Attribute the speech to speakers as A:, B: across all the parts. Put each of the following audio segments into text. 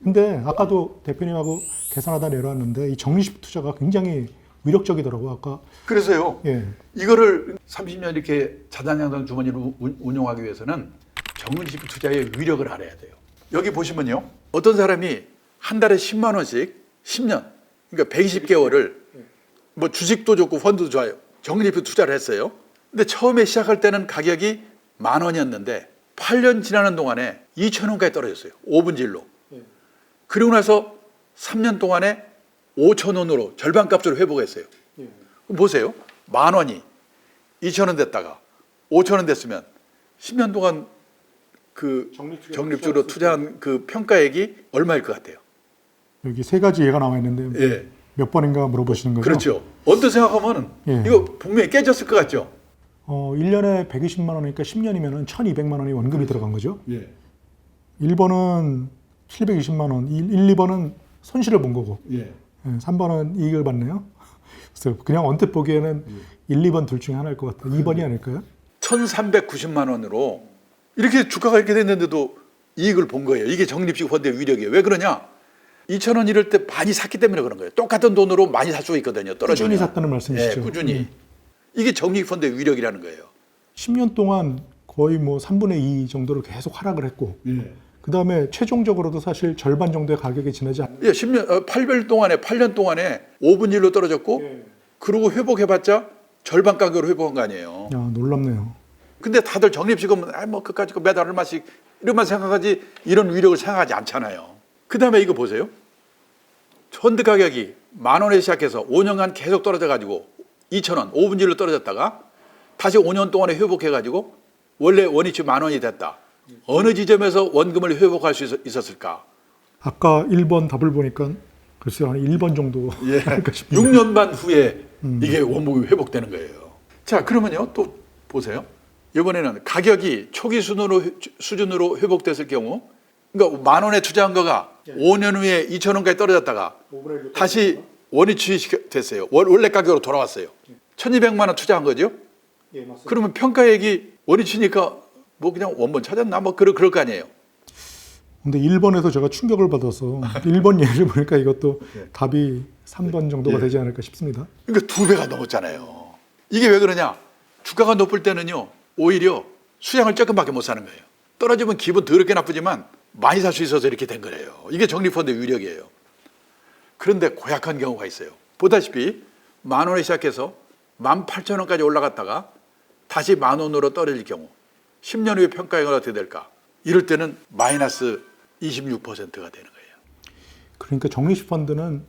A: 근데 아까도 대표님하고 계산하다 내려왔는데 이 적립식 투자가 굉장히 위력적이더라고요. 아까
B: 그래서요.
A: 예.
B: 이거를 30년 이렇게 자산양성 주머니를 운용하기 위해서는 적립식 투자의 위력을 알아야 돼요. 여기 보시면요. 어떤 사람이 한 달에 10만 원씩 10년, 그러니까 120개월을 뭐 주식도 좋고 펀드도 좋아요. 적립식 투자를 했어요. 근데 처음에 시작할 때는 가격이 10,000원이었는데 8년 지나는 동안에 2,000원까지 떨어졌어요. 5분의 1로. 그리고 나서 3년 동안에 5,000원으로 절반값으로 회복했어요. 그럼 보세요. 10,000원이 2,000원 됐다가 5,000원 됐으면 10년 동안 그 적립적으로 투자한 그 평가액이 얼마일 것 같아요?
A: 여기 세 가지 예가 나와 있는데
B: 예.
A: 몇 번인가 물어보시는 거죠?
B: 그렇죠. 언뜻 생각하면
A: 예.
B: 이거 분명히 깨졌을 것 같죠?
A: 1년에 120만 원이니까 10년이면 1,200만 원이 원금이 들어간 거죠.
B: 예.
A: 1번은 720만 원, 1, 2번은 손실을 본 거고
B: 예.
A: 3번은 이익을 받네요. 그래서 그냥 언뜻 보기에는 1, 2번 둘 중에 하나일 것 같아요. 2번이 아닐까요?
B: 1,390만 원으로 이렇게 주가가 이렇게 됐는데도 이익을 본 거예요. 이게 적립식 펀드의 위력이에요. 왜 그러냐? 2,000원 이럴 때 많이 샀기 때문에 그런 거예요. 똑같은 돈으로 많이 살 수 있거든요. 떨어지면.
A: 꾸준히 샀다는 말씀이시죠?
B: 네, 꾸준히.
A: 예.
B: 이게 적립식 펀드의 위력이라는 거예요.
A: 10년 동안 거의 뭐 3분의 2 정도로 계속 하락을 했고 그 다음에 최종적으로도 사실 절반 정도의 가격이 지나지 않는
B: 예, 8년 동안에 5분의 1로 떨어졌고 그러고 회복해봤자 절반 가격으로 회복한 거 아니에요.
A: 야, 놀랍네요.
B: 근데 다들 적립식은 뭐 그까짓 거 매달 얼마씩 이런만 생각하지 이런 위력을 생각하지 않잖아요. 그 다음에 이거 보세요. 펀드 가격이 10,000원에 시작해서 5년간 계속 떨어져가지고 2,000원, 5분의 1로 떨어졌다가 다시 5년 동안에 회복해가지고 원래 원위치 10,000원이 됐다. 어느 지점에서 원금을 회복할 수 있었을까?
A: 아까 1번 답을 보니까 글쎄요 한 1번 정도
B: 예.
A: 할까 싶은데
B: 6년 반 후에 이게 원목이 회복되는 거예요. 자, 그러면요 또 보세요. 이번에는 가격이 초기 수준으로 회복됐을 경우, 그러니까 10,000원에 투자한 거가 5년 후에 2,000원까지 떨어졌다가 다시 원위치 됐어요. 원래 가격으로 돌아왔어요. 1,200만 원 투자한 거죠.
A: 예, 맞습니다.
B: 그러면 평가액이 원위치니까 뭐 그냥 원본 찾았나 뭐 그럴 거 아니에요.
A: 근데 1번에서 제가 충격을 받아서 1번 예를 보니까 이것도 답이 3번 정도가 되지 않을까 싶습니다.
B: 그러니까 2배가 넘었잖아요. 이게 왜 그러냐? 주가가 높을 때는요 오히려 수량을 조금밖에 못 사는 거예요. 떨어지면 기분 더럽게 나쁘지만 많이 살 수 있어서 이렇게 된 거예요. 이게 적립펀드의 위력이에요. 그런데 고약한 경우가 있어요. 보다시피 10,000원에 시작해서 18,000원까지 올라갔다가 다시 10,000원으로 떨어질 경우 10년 후에 평가액은 어떻게 될까? 이럴 때는 마이너스 26%가 되는 거예요.
A: 그러니까 적립식 펀드는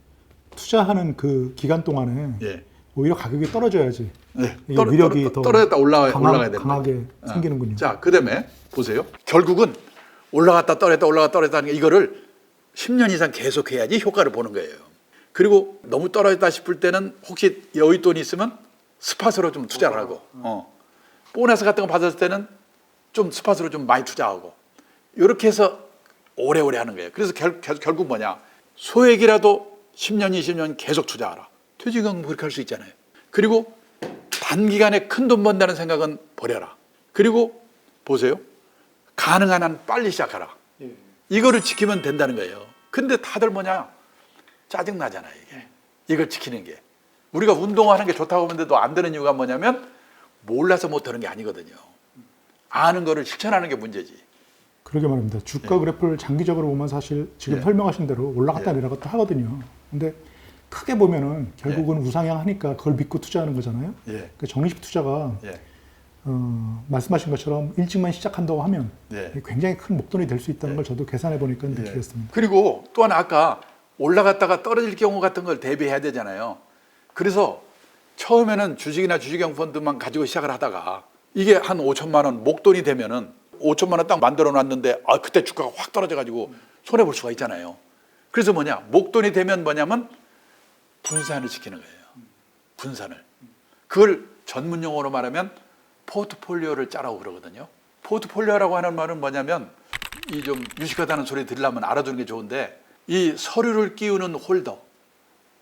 A: 투자하는 그 기간 동안에
B: 예.
A: 오히려 가격이 떨어져야지
B: 네.
A: 이게 위력이 더
B: 떨어졌다 올라가야 됩니다.
A: 강하게 생기는군요.
B: 자, 그다음에 보세요. 결국은 올라갔다 떨어졌다 하는 게 이거를 10년 이상 계속해야지 효과를 보는 거예요. 그리고 너무 떨어졌다 싶을 때는 혹시 여윳돈이 있으면 스팟으로 좀 투자를 하고 보너스 같은 거 받았을 때는 좀 스팟으로 좀 많이 투자하고 이렇게 해서 오래오래 하는 거예요. 그래서 결국 뭐냐? 소액이라도 10년, 20년 계속 투자하라. 퇴직은 그렇게 할 수 있잖아요. 그리고 단기간에 큰 돈 번다는 생각은 버려라. 그리고 보세요. 가능한 한 빨리 시작하라. 이거를 지키면 된다는 거예요. 근데 다들 뭐냐? 짜증나잖아요, 이게. 이걸 지키는 게. 우리가 운동하는 게 좋다고 하는데도 안 되는 이유가 뭐냐면 몰라서 못하는 게 아니거든요. 아는 거를 실천하는 게 문제지.
A: 그러게 말입니다. 주가 그래프를 장기적으로 보면 사실 지금 설명하신 대로 올라갔다 내려갔다 하거든요. 근데 크게 보면은 결국은 우상향하니까 그걸 믿고 투자하는 거잖아요. 그 적립식 투자가 말씀하신 것처럼 일찍만 시작한다고 하면 굉장히 큰 목돈이 될 수 있다는 걸 저도 계산해 보니까 느끼겠습니다.
B: 그리고 또한 아까 올라갔다가 떨어질 경우 같은 걸 대비해야 되잖아요. 그래서 처음에는 주식이나 주식형 펀드만 가지고 시작을 하다가 이게 한 5천만 원 목돈이 되면은 5천만 원 딱 만들어 놨는데 그때 주가가 확 떨어져 가지고 손해 볼 수가 있잖아요. 그래서 뭐냐? 목돈이 되면 뭐냐면 분산을 시키는 거예요. 분산을. 그걸 전문 용어로 말하면 포트폴리오를 짜라고 그러거든요. 포트폴리오라고 하는 말은 뭐냐면 이 좀 유식하다는 소리 들으려면 알아두는 게 좋은데 이 서류를 끼우는 홀더,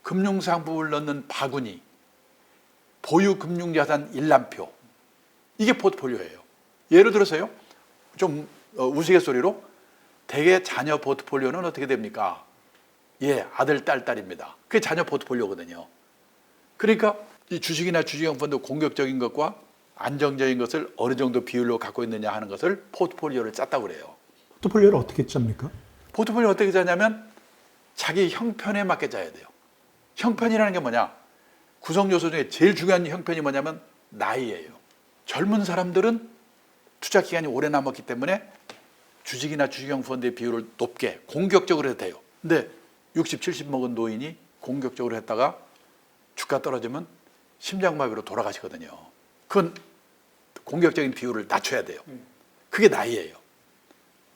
B: 금융상품을 넣는 바구니, 보유 금융자산 일람표 이게 포트폴리오예요. 예를 들어서요. 좀 우스갯소리로 대개 자녀 포트폴리오는 어떻게 됩니까? 예, 아들, 딸입니다. 그게 자녀 포트폴리오거든요. 그러니까 이 주식이나 주식형 펀드 공격적인 것과 안정적인 것을 어느 정도 비율로 갖고 있느냐 하는 것을 포트폴리오를 짰다고 그래요.
A: 포트폴리오를 어떻게 짭니까?
B: 포트폴리오 어떻게 짜냐면 자기 형편에 맞게 짜야 돼요. 형편이라는 게 뭐냐? 구성 요소 중에 제일 중요한 형편이 뭐냐면 나이예요. 젊은 사람들은 투자 기간이 오래 남았기 때문에 주식이나 주식형 펀드의 비율을 높게 공격적으로 해도 돼요. 근데 60, 70 먹은 노인이 공격적으로 했다가 주가 떨어지면 심장마비로 돌아가시거든요. 그건 공격적인 비율을 낮춰야 돼요. 그게 나이예요.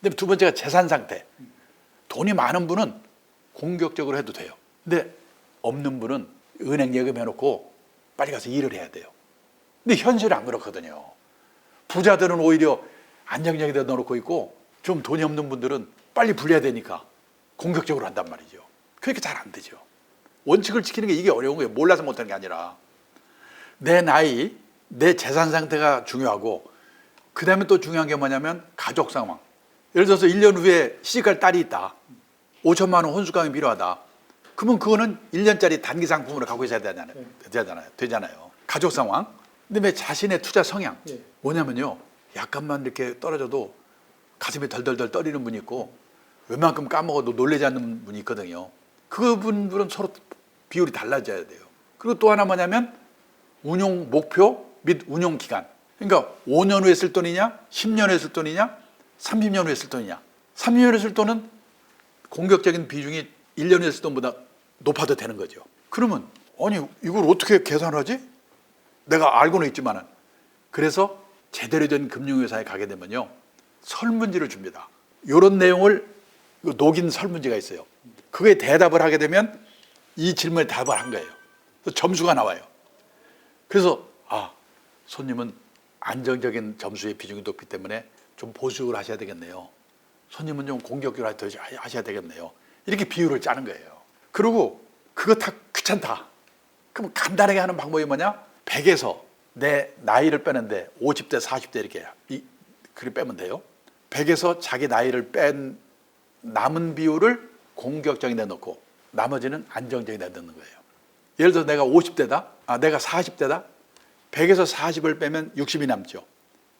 B: 근데 두 번째가 재산 상태. 돈이 많은 분은 공격적으로 해도 돼요. 근데 없는 분은 은행 예금해놓고 빨리 가서 일을 해야 돼요. 근데 현실은 안 그렇거든요. 부자들은 오히려 안정적인 데 넣어놓고 있고 좀 돈이 없는 분들은 빨리 불려야 되니까 공격적으로 한단 말이죠. 그러니까 잘 안 되죠. 원칙을 지키는 게 이게 어려운 거예요. 몰라서 못하는 게 아니라 내 나이, 내 재산 상태가 중요하고 그 다음에 또 중요한 게 뭐냐면 가족 상황. 예를 들어서 1년 후에 시집갈 딸이 있다. 5천만 원 혼수감이 필요하다. 그러면 그거는 1년짜리 단기 상품으로 갖고 있어야 되잖아요. 가족 상황. 그다음에 자신의 투자 성향. 뭐냐면요. 약간만 이렇게 떨어져도 가슴이 덜덜덜 떨리는 분이 있고 웬만큼 까먹어도 놀라지 않는 분이 있거든요. 그분들은 서로 비율이 달라져야 돼요. 그리고 또 하나 뭐냐면 운용 목표 및 운용 기간. 그러니까 5년 후에 쓸 돈이냐, 10년 후에 쓸 돈이냐, 30년 후에 쓸 돈이냐. 30년 후에 쓸 돈은 공격적인 비중이 1년 후에 쓸 돈보다 높아도 되는 거죠. 그러면 아니 이걸 어떻게 계산하지? 내가 알고는 있지만은. 그래서 제대로 된 금융회사에 가게 되면요. 설문지를 줍니다. 이런 내용을 녹인 설문지가 있어요. 그게 대답을 하게 되면 이 질문에 답을 한 거예요. 그래서 점수가 나와요. 그래서 손님은 안정적인 점수의 비중이 높기 때문에 좀 보수적으로 하셔야 되겠네요. 손님은 좀 공격적으로 하셔야 되겠네요. 이렇게 비율을 짜는 거예요. 그리고 그거 다 귀찮다. 그럼 간단하게 하는 방법이 뭐냐? 100에서 내 나이를 빼는데 50대, 40대 이렇게 그렇게 빼면 돼요. 100에서 자기 나이를 뺀 남은 비율을 공격적인 데 넣고 나머지는 안정적인 데 넣는 거예요. 예를 들어서 내가 50대다, 내가 40대다. 100에서 40을 빼면 60이 남죠.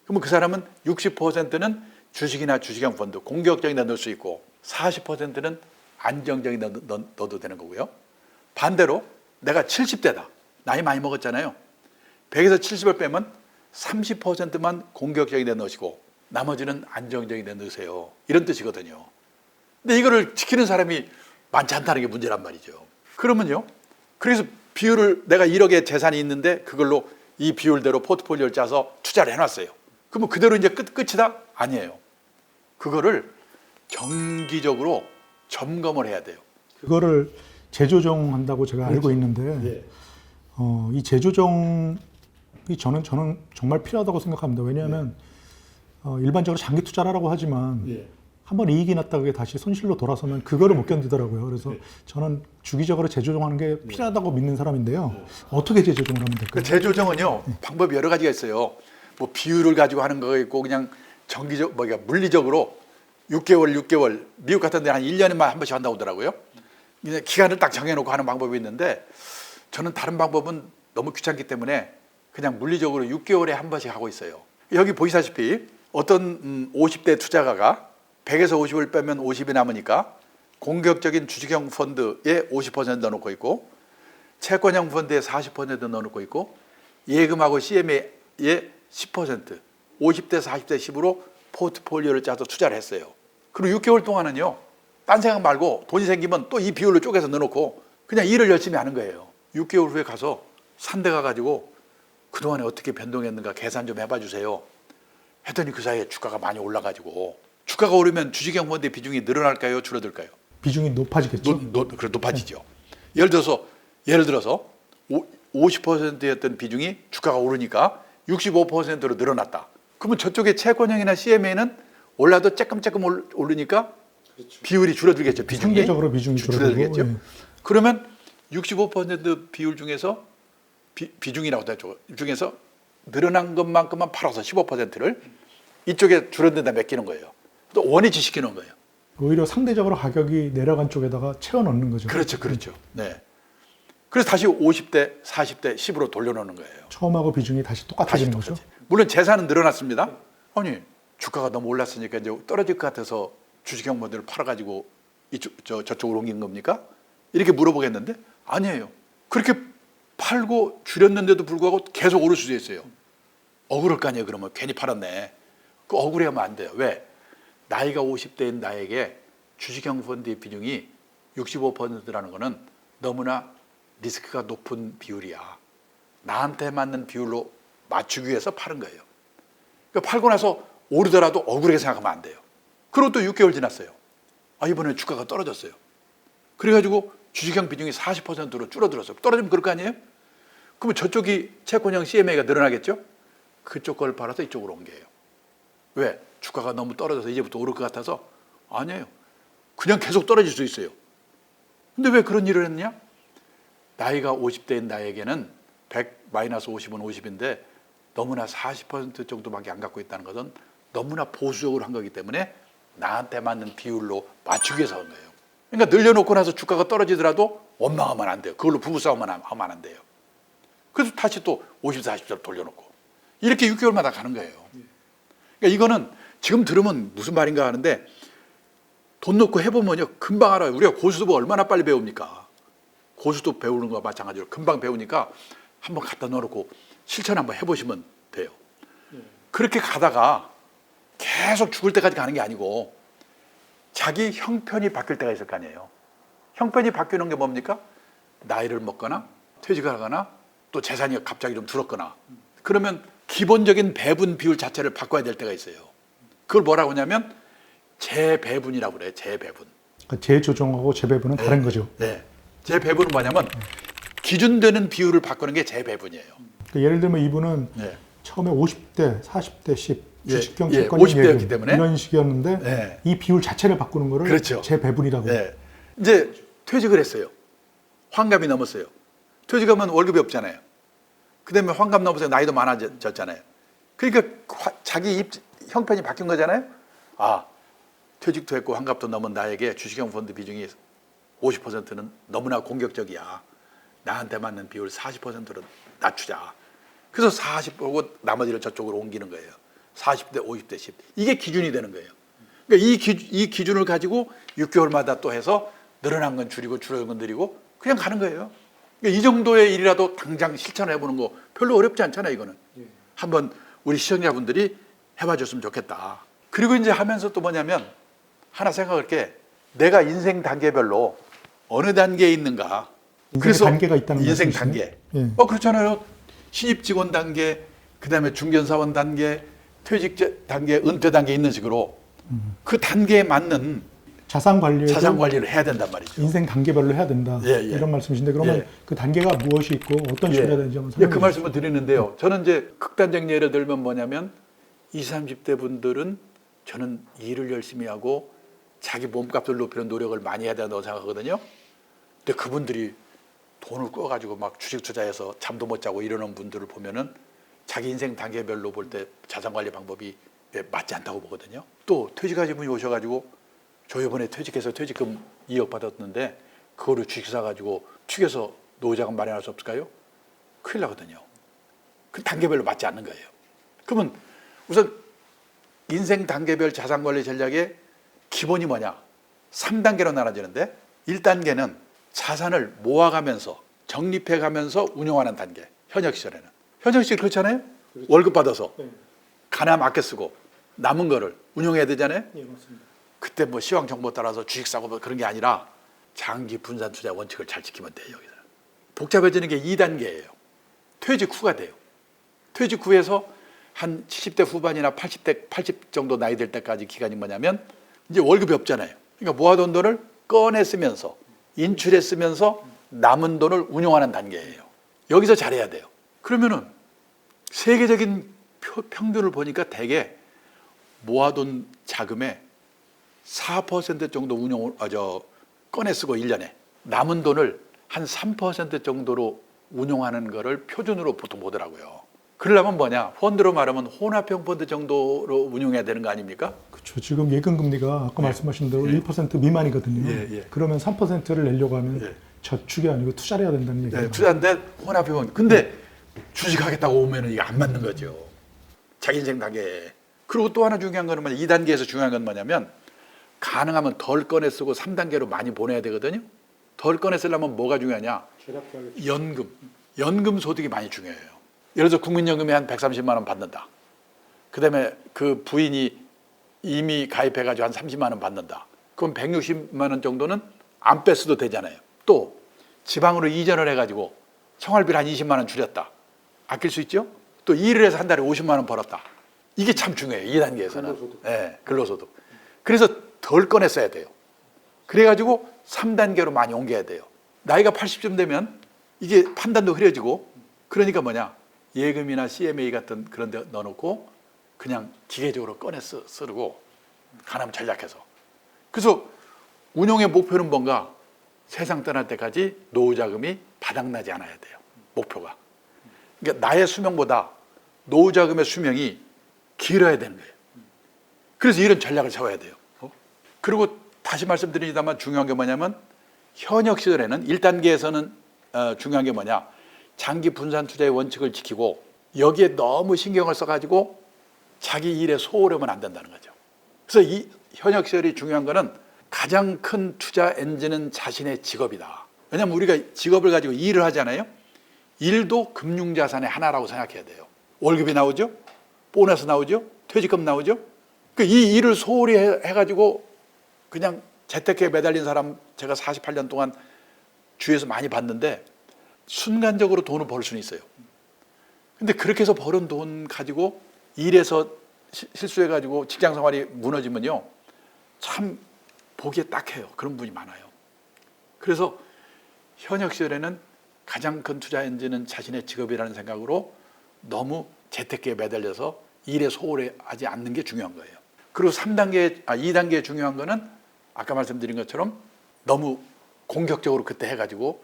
B: 그러면 그 사람은 60%는 주식이나 주식형 펀드 공격적인 데 넣을 수 있고 40%는 안정적인 데 넣어도 되는 거고요. 반대로 내가 70대다. 나이 많이 먹었잖아요. 100에서 70을 빼면 30%만 공격적인 데 넣으시고 나머지는 안정적인 데 넣으세요. 이런 뜻이거든요. 근데 이거를 지키는 사람이 많지 않다는 게 문제란 말이죠. 그러면요. 그래서 비율을 내가 1억의 재산이 있는데 그걸로 이 비율대로 포트폴리오를 짜서 투자를 해놨어요. 그러면 그대로 이제 끝이다? 아니에요. 그거를 정기적으로 점검을 해야 돼요.
A: 그거를 재조정한다고 제가 알고 있는데 이 재조정이 저는 정말 필요하다고 생각합니다. 왜냐하면 일반적으로 장기 투자를 하라고 하지만 한번 이익이 났다 그게 다시 손실로 돌아서면 그거를 못 견디더라고요. 그래서 저는 주기적으로 재조정하는 게 필요하다고 믿는 사람인데요. 어떻게 재조정을 하면 될까요?
B: 그 재조정은요 방법이 여러 가지가 있어요. 뭐 비율을 가지고 하는 거 있고 그냥 물리적으로 6개월 미국 같은 데는 한 1년에만 한 번씩 한다고 하더라고요. 이제 기간을 딱 정해놓고 하는 방법이 있는데 저는 다른 방법은 너무 귀찮기 때문에 그냥 물리적으로 6개월에 한 번씩 하고 있어요. 여기 보시다시피 어떤 50대 투자가가 100에서 50을 빼면 50이 남으니까 공격적인 주식형 펀드에 50% 넣어놓고 있고 채권형 펀드에 40% 넣어놓고 있고 예금하고 CM에 10% 50대 40대 10으로 포트폴리오를 짜서 투자를 했어요. 그리고 6개월 동안은요 딴 생각 말고 돈이 생기면 또 이 비율로 쪼개서 넣어놓고 그냥 일을 열심히 하는 거예요. 6개월 후에 가서 산대 가가지고 그동안에 어떻게 변동했는가 계산 좀 해봐 주세요. 했더니 그 사이에 주가가 많이 올라가지고 주가가 오르면 주식형 펀드의 비중이 늘어날까요? 줄어들까요?
A: 비중이 높아지겠죠.
B: 그래 높아지죠. 예를 들어서 50%였던 비중이 주가가 오르니까 65%로 늘어났다. 그러면 저쪽에 채권형이나 CMA는 올라도 조금 오르니까 비율이 줄어들겠죠. 비중이.
A: 상대적으로 비중이
B: 줄어들겠죠.
A: 예.
B: 그러면 65% 비율 중에서 비중이라고 하죠. 중에서 늘어난 것만큼만 팔아서 15%를 이쪽에 줄어든다 맡기는 거예요. 또 원위치 시키는 거예요.
A: 오히려 상대적으로 가격이 내려간 쪽에다가 채워 넣는 거죠.
B: 그렇죠, 그렇죠. 네. 그래서 다시 50대, 40대, 10으로 돌려놓는 거예요.
A: 처음하고 비중이 다시 똑같아지는 거죠.
B: 물론 재산은 늘어났습니다. 아니 주가가 너무 올랐으니까 이제 떨어질 것 같아서 주식형 모델을 팔아가지고 저쪽으로 옮긴 겁니까? 이렇게 물어보겠는데 아니에요. 그렇게 팔고 줄였는데도 불구하고 계속 오를 수도 있어요. 억울할 거 아니에요. 그러면 괜히 팔았네. 그 억울해하면 안 돼요. 왜? 나이가 50대인 나에게 주식형 펀드의 비중이 65%라는 거는 너무나 리스크가 높은 비율이야. 나한테 맞는 비율로 맞추기 위해서 파는 거예요. 그러니까 팔고 나서 오르더라도 억울하게 생각하면 안 돼요. 그리고 또 6개월 지났어요. 아, 이번에 주가가 떨어졌어요. 그래가지고 주식형 비중이 40%로 줄어들었어요. 떨어지면 그럴 거 아니에요? 그러면 저쪽이 채권형 CMA가 늘어나겠죠? 그쪽 걸 팔아서 이쪽으로 옮겨요. 왜? 주가가 너무 떨어져서 이제부터 오를 것 같아서? 아니에요. 그냥 계속 떨어질 수 있어요. 근데 왜 그런 일을 했냐? 나이가 50대인 나에게는 100 마이너스 50은 50인데 너무나 40% 정도밖에 안 갖고 있다는 것은 너무나 보수적으로 한 거기 때문에 나한테 맞는 비율로 맞추기 위해서 한 거예요. 그러니까 늘려놓고 나서 주가가 떨어지더라도 원망하면 안 돼요. 그걸로 부부싸움만 하면 안 돼요. 그래서 다시 또 50, 40절 돌려놓고 이렇게 6개월마다 가는 거예요. 그러니까 이거는 지금 들으면 무슨 말인가 하는데 돈 넣고 해보면요 금방 알아요. 우리가 고수도 얼마나 빨리 배웁니까? 고수도 배우는 거와 마찬가지로 금방 배우니까 한번 갖다 넣어놓고 실천 한번 해보시면 돼요. 그렇게 가다가 계속 죽을 때까지 가는 게 아니고 자기 형편이 바뀔 때가 있을 거 아니에요. 형편이 바뀌는 게 뭡니까? 나이를 먹거나 퇴직을 하거나 또 재산이 갑자기 좀 줄었거나 그러면 기본적인 배분 비율 자체를 바꿔야 될 때가 있어요. 그걸 뭐라고 하냐면 재배분이라고 그래요. 재배분.
A: 그러니까 재조정하고 재배분은 다른 거죠.
B: 네. 재배분은 뭐냐면 기준되는 비율을 바꾸는 게 재배분이에요.
A: 그러니까 예를 들면 이분은
B: 네.
A: 처음에 50대, 40대, 10 주식형
B: 예,
A: 채권형
B: 50대였기 때문에
A: 이런 식이었는데
B: 네.
A: 이 비율 자체를 바꾸는 거를
B: 그렇죠.
A: 재배분이라고.
B: 네. 이제 퇴직을 했어요. 환갑이 넘었어요. 퇴직하면 월급이 없잖아요. 그다음에 환갑 넘어서 나이도 많아졌잖아요. 그러니까 자기 형편이 바뀐 거잖아요. 아, 퇴직도 했고 환갑도 넘은 나에게 주식형 펀드 비중이 50%는 너무나 공격적이야. 나한테 맞는 비율 40%로 낮추자. 그래서 40 보고 나머지를 저쪽으로 옮기는 거예요. 40대, 50대, 10. 이게 기준이 되는 거예요. 그러니까 이 기준을 가지고 6개월마다 또 해서 늘어난 건 줄이고 줄어든 건 늘리고 그냥 가는 거예요. 그러니까 이 정도의 일이라도 당장 실천해 보는 거 별로 어렵지 않잖아요, 이거는. 한번 우리 시청자분들이 해봐 줬으면 좋겠다. 그리고 이제 하면서 또 뭐냐면 하나 생각할 게 내가 인생 단계별로 어느 단계에 있는가. 그래서
A: 단계가 있다는
B: 인생
A: 말씀이시네요?
B: 단계.
A: 예.
B: 그렇잖아요. 신입 직원 단계, 그다음에 중견사원 단계, 퇴직 단계, 은퇴 단계 있는 식으로 그 단계에 맞는
A: 자산
B: 관리를 해야 된단 말이죠.
A: 인생 단계별로 해야 된다.
B: 예, 예.
A: 이런 말씀이신데 그러면
B: 예.
A: 그 단계가 무엇이 있고 어떤 식으로 해야 되는지 한번
B: 그
A: 설명해
B: 말씀을 드리는데요. 저는 이제 극단적 예를 들면 뭐냐면 20, 30대 분들은 저는 일을 열심히 하고 자기 몸값을 높이는 노력을 많이 해야 된다고 생각하거든요. 근데 그분들이 돈을 꿔가지고 막 주식 투자해서 잠도 못 자고 이러는 분들을 보면은 자기 인생 단계별로 볼 때 자산 관리 방법이 맞지 않다고 보거든요. 또 퇴직하신 분이 오셔가지고 저 이번에 퇴직해서 퇴직금 2억 받았는데 그거를 주식 사가지고 튀겨서 노후자금 마련할 수 없을까요? 큰일 나거든요. 그 단계별로 맞지 않는 거예요. 그러면 우선 인생 단계별 자산 관리 전략의 기본이 뭐냐? 3단계로 나눠지는데 1단계는 자산을 모아가면서 적립해가면서 운용하는 단계. 현역 시절에는. 현역 시절 그렇잖아요. 그렇죠. 월급 받아서 가나 아껴 쓰고 남은 거를 운용해야 되잖아요.
A: 예, 맞습니다.
B: 그때 뭐 시황 정보 따라서 주식 사고 뭐 그런 게 아니라 장기 분산 투자 원칙을 잘 지키면 돼요. 여기서는. 복잡해지는 게 2단계예요. 퇴직 후가 돼요. 퇴직 후에서 한 70대 후반이나 80 정도 나이 될 때까지 기간이 뭐냐면 이제 월급이 없잖아요. 그러니까 모아둔 돈을 꺼내 쓰면서 인출해 쓰면서 남은 돈을 운용하는 단계예요. 여기서 잘해야 돼요. 그러면은 세계적인 평균을 보니까 대개 모아둔 자금의 4% 정도 꺼내 쓰고 1년에 남은 돈을 한 3% 정도로 운용하는 거를 표준으로 보통 보더라고요. 그러려면 뭐냐? 펀드로 말하면 혼합형 펀드 정도로 운용해야 되는 거 아닙니까?
A: 그렇죠. 그렇죠. 지금 예금 금리가 아까 말씀하신 대로
B: 예.
A: 1% 미만이거든요.
B: 예, 예.
A: 그러면 3%를 내려고 하면
B: 예.
A: 저축이 아니고 투자를 해야 된다는 얘기예요.
B: 네, 투자인데 혼합해보면 근데 주식하겠다고 오면은 이게 안 맞는 거죠. 자기 인생 단계. 그리고 또 하나 중요한 거는 뭐냐, 2단계에서 중요한 건 뭐냐면 가능하면 덜 꺼내 쓰고 3단계로 많이 보내야 되거든요. 덜 꺼내 쓰려면 뭐가 중요하냐? 연금. 연금 소득이 많이 중요해요. 예를 들어서 국민연금이 한 130만 원 받는다. 그다음에 그 부인이 이미 가입해가지고 한 30만 원 받는다. 그럼 160만 원 정도는 안 뺐어도 되잖아요. 또 지방으로 이전을 해가지고 생활비를 한 20만 원 줄였다. 아낄 수 있죠? 또 일을 해서 한 달에 50만 원 벌었다. 이게 참 중요해요. 2단계에서는.
A: 근로소득.
B: 네, 근로소득. 그래서 덜 꺼내 써야 돼요. 그래가지고 3단계로 많이 옮겨야 돼요. 나이가 80쯤 되면 이게 판단도 흐려지고, 그러니까 뭐냐, 예금이나 CMA 같은 그런 데 넣어놓고 그냥 기계적으로 꺼내 쓰고 가남 전략해서. 그래서 운용의 목표는 뭔가, 세상 떠날 때까지 노후 자금이 바닥나지 않아야 돼요. 목표가. 그러니까 나의 수명보다 노후 자금의 수명이 길어야 되는 거예요. 그래서 이런 전략을 세워야 돼요. 그리고 다시 말씀드리자면 중요한 게 뭐냐면, 현역 시절에는 1단계에서는 중요한 게 뭐냐, 장기 분산 투자의 원칙을 지키고 여기에 너무 신경을 써가지고 자기 일에 소홀하면 안 된다는 거죠. 그래서 이 현역 시절이 중요한 거는, 가장 큰 투자 엔진은 자신의 직업이다. 왜냐하면 우리가 직업을 가지고 일을 하잖아요. 일도 금융자산의 하나라고 생각해야 돼요. 월급이 나오죠, 보너스 나오죠, 퇴직금 나오죠. 이 일을 소홀히 해가지고 그냥 재테크에 매달린 사람 제가 48년 동안 주위에서 많이 봤는데, 순간적으로 돈을 벌 수는 있어요. 근데 그렇게 해서 벌은 돈 가지고 일에서 실수해가지고 직장 생활이 무너지면요, 참 보기에 딱해요. 그런 분이 많아요. 그래서 현역 시절에는 가장 큰 투자 엔진은 자신의 직업이라는 생각으로 너무 재테크에 매달려서 일에 소홀하지 않는 게 중요한 거예요. 그리고 2단계에 중요한 거는 아까 말씀드린 것처럼 너무 공격적으로 그때 해가지고,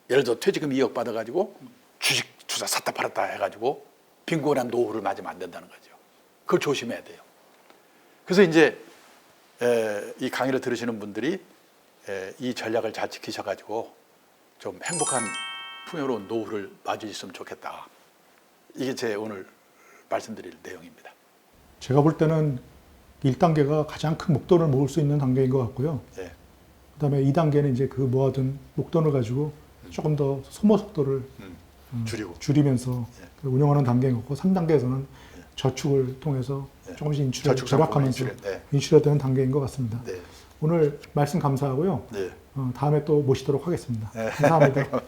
B: 예를 들어 퇴직금 2억 받아가지고 주식 투자 샀다 팔았다 해가지고 빈곤한 노후를 맞으면 안 된다는 거죠. 그걸 조심해야 돼요. 그래서 이제 이 강의를 들으시는 분들이 이 전략을 잘 지키셔가지고 좀 행복한 풍요로운 노후를 맞으셨으면 좋겠다. 이게 제 오늘 말씀드릴 내용입니다.
A: 제가 볼 때는 1단계가 가장 큰 목돈을 모을 수 있는 단계인 것 같고요.
B: 네.
A: 그다음에 2단계는 이제 그 모아둔 목돈을 가지고 조금 더 소모 속도를 줄이면서
B: 네.
A: 운영하는 단계인 거고, 3단계에서는 저축을 통해서 조금씩 인출을 절약하면서 인출해야 되는 단계인 것 같습니다.
B: 네.
A: 오늘 말씀 감사하고요.
B: 네.
A: 다음에 또 모시도록 하겠습니다. 감사합니다.